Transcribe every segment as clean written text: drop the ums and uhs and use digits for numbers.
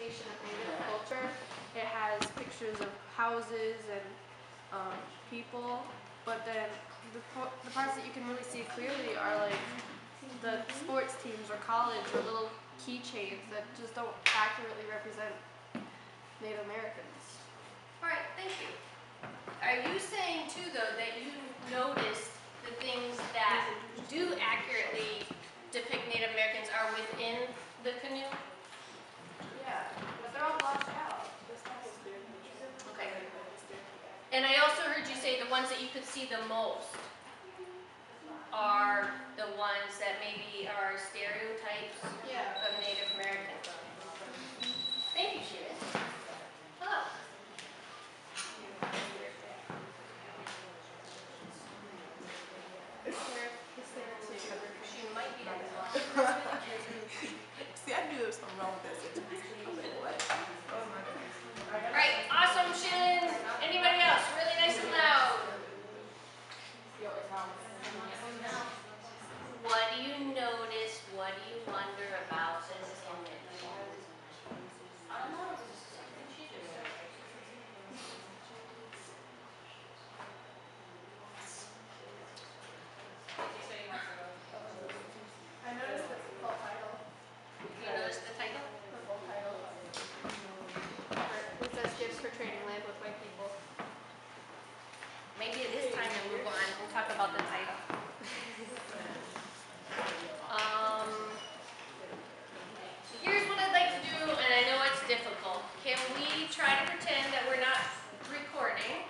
representation of Native culture. It has pictures of houses and people, but then the parts that you can really see clearly are like the sports teams or college or little keychains that just don't accurately represent Native Americans. Alright, thank you. Are you saying too though that you noticed the things that do accurately depict Native Americans are within the canoe? Yeah, but they're all washed out. Okay. And I also heard you say the ones that you could see the most are the ones that maybe are stereotypes of Native Americans. Thank you, Shannon. Hello. She might be on the line. See, I knew there was something wrong with that sentence. I was like, what? Oh my goodness. Alright, awesome, Shannon. Anybody else? Really nice and loud. What do you notice? What do you wonder about this image? I don't know. She just said. I noticed the full title. You notice the title? The full title. It says Gifts for Trading Land with White People. Maybe it is time to move on and talk about the title. Here's what I'd like to do, and I know it's difficult. Can we try to pretend that we're not recording?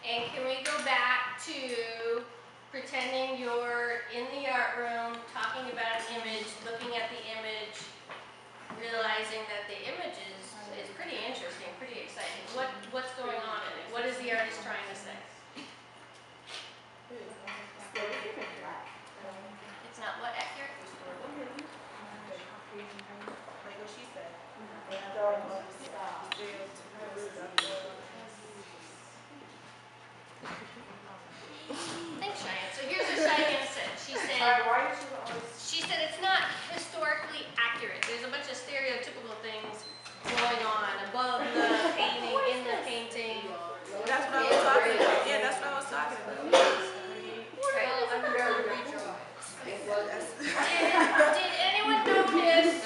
And can we go back to pretending you're in the art room, talking about an image, looking at the image, realizing that the image is pretty interesting, pretty exciting. What's going on in it? What is the artist trying to say? It's not what accurate? Like what she said. Thanks, Cheyenne. So here's what Cheyenne said. She said it's not historically accurate. There's a bunch of stereotypical things going on above the painting, in the painting. That's what I was talking about. Yeah, that's what I was talking about. Right. Well, I'm going to redraw it. Did anyone notice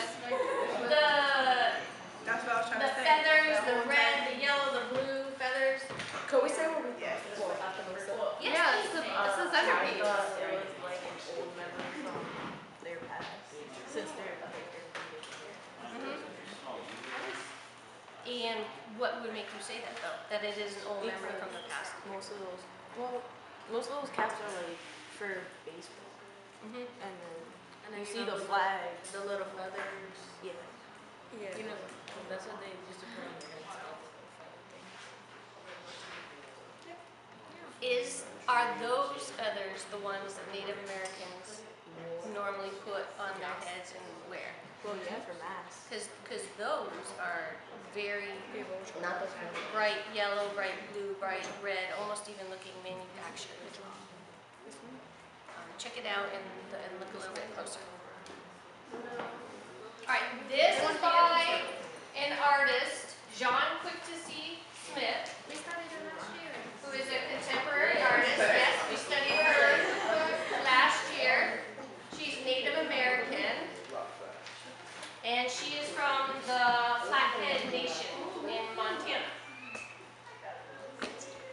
That's what I was trying the to say. feathers, the red, the yellow, the blue feathers? Could we say what we did? Yes, Yeah, please. this is centerpiece. It was like an old memory from their past, since they're And what would make you say that though? That it is an old memory from the past? most of those caps are like for baseball, and then you see the flag, the little feathers. yeah. You know, that's what they used to put on their heads. Are those feathers the ones that Native Americans normally put on their heads and wear? Well, yeah, for masks. Because those are very Not those feathers. bright yellow, bright blue, bright red, almost even looking manufactured. Check it out and look a little bit closer. Alright, this is by an artist, Jean Quick-to-See Smith, We started it last year. who is a contemporary artist. Yes, we studied her last year. She's Native American, and she is from the Flathead Nation in Montana.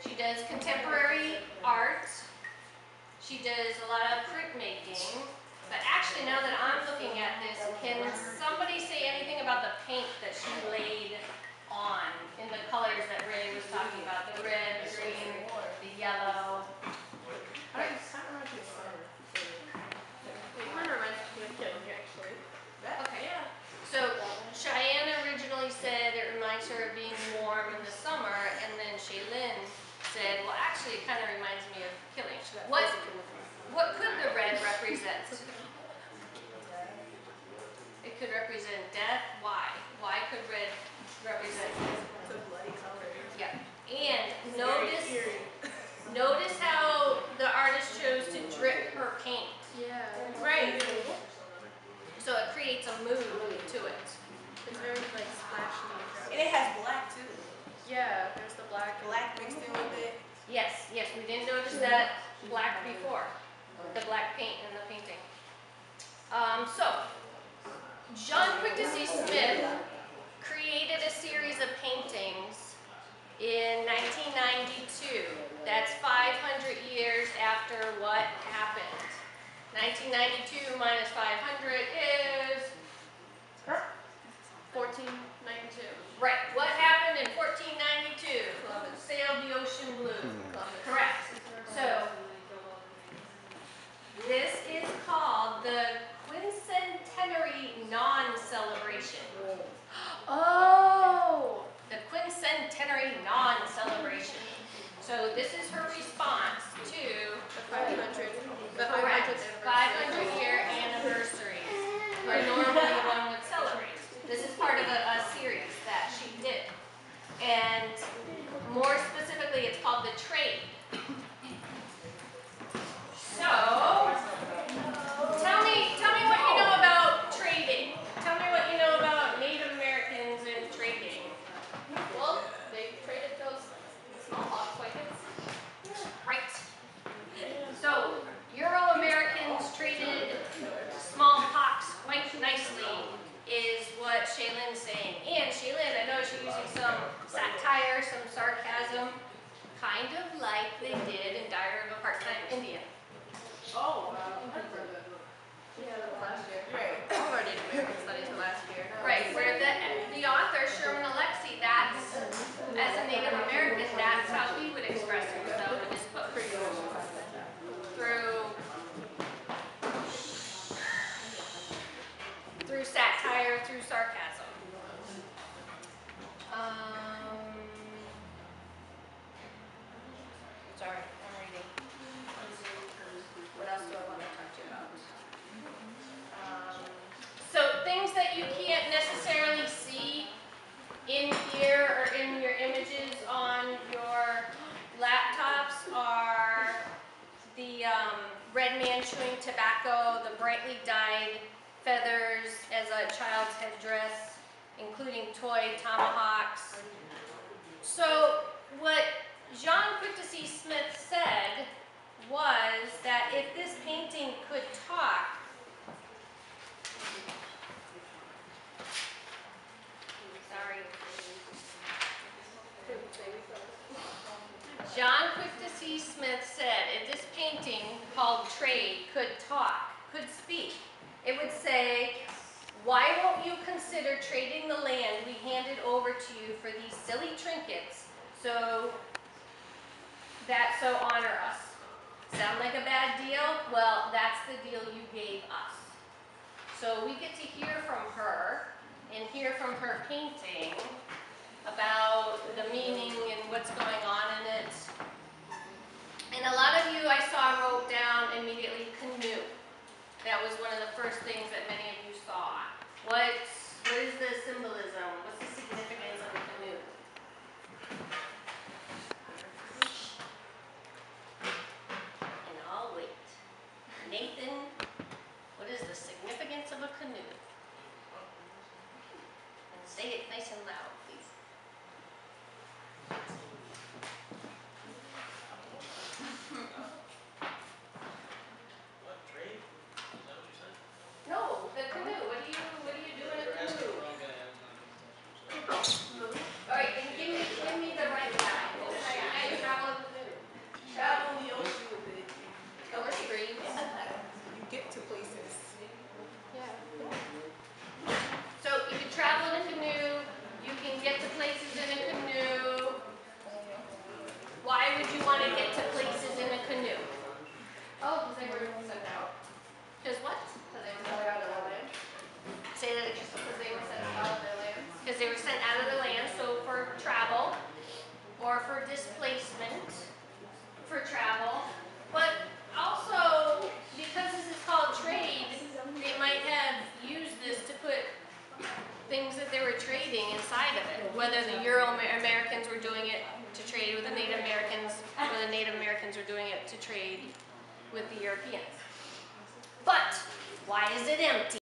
She does contemporary art. She does a lot of printmaking. But actually, now that I'm looking at this, can somebody say anything about the paint that she laid on in the colors that Ray was talking about? The red, the green, the yellow. It kind of reminds me of Kim, actually. Okay. So Cheyenne originally said it reminds her of being warm in the summer, and then Shaylin said, well, actually, it kind of reminds me of killing. What could the red represent? It could represent death. Why? Why could red represent death? It's a bloody color. Yeah. And notice how the artist chose to drip her paint. Yeah. Right. So it creates a mood to it. It's very like minus 500 is 1492. right. What happened in 1492? Sailed the ocean blue. Correct. So this is called the quincentenary non-celebration. Oh. The quincentenary non-celebration. So this is her response to The 500. The correct 500 year anniversary, where normally one would celebrate. This is part of a series that she did, and more specifically, it's called the trade. So tell me what you know about trading. Tell me what you know about Native Americans and trading. Well, they traded those smallpox blankets. Right. So, Euro-Americans traded smallpox quite nicely, is what Shaylin's saying. And Shaylin, I know she's using some satire, some sarcasm, kind of like they did in Diary of a Part-Time Indian. Oh, wow. Yeah, that was last year. Right. All of our Native American studies were last year. Right, where the author, Sherman Alexie, that's, as a Native American, that's how he would express himself in his book. Through satire, through sarcasm. Sorry, I'm reading. What else do I want to talk to you about? So things that you can't necessarily see in here or in your images on your laptops are the red man chewing tobacco, the brightly dyed feathers as a child's headdress, including toy tomahawks. So what Jean Quictesy Smith said was that if this painting could talk, sorry, Jean Quictesy Smith said if this painting called Trade could talk, could speak, it would say, why won't you consider trading the land we handed over to you for these silly trinkets so honor us? Sound like a bad deal? Well, that's the deal you gave us. So we get to hear from her and hear from her painting about the meaning and what's going on in it. And a lot of you I saw wrote down immediately canoe. That was one of the first things that many of you saw. What is the symbolism? What's the significance of a canoe? And I'll wait. Nathan, what is the significance of a canoe? And say it nice and loud, please. No, the canoe. What do you do in a canoe? All right, then give me the right side. I travel in the canoe. Travel the ocean with it. Over streams. You get to places. Yeah. So you can travel in a canoe. You can get to places in a canoe. Why would you want to get to places in a canoe? Oh, because they were sent out. Because what? Because they were sent out of their land. Say that again. Because they were sent out of their land. Because they were sent out of the land, so for travel or for displacement, for travel. But also, because this is called trade, they might have used this to put things that they were trading inside of it. Whether the Euro-Americans were doing it to trade with the Native Americans, or the Native Americans were doing it to trade with the Europeans. But why is it empty?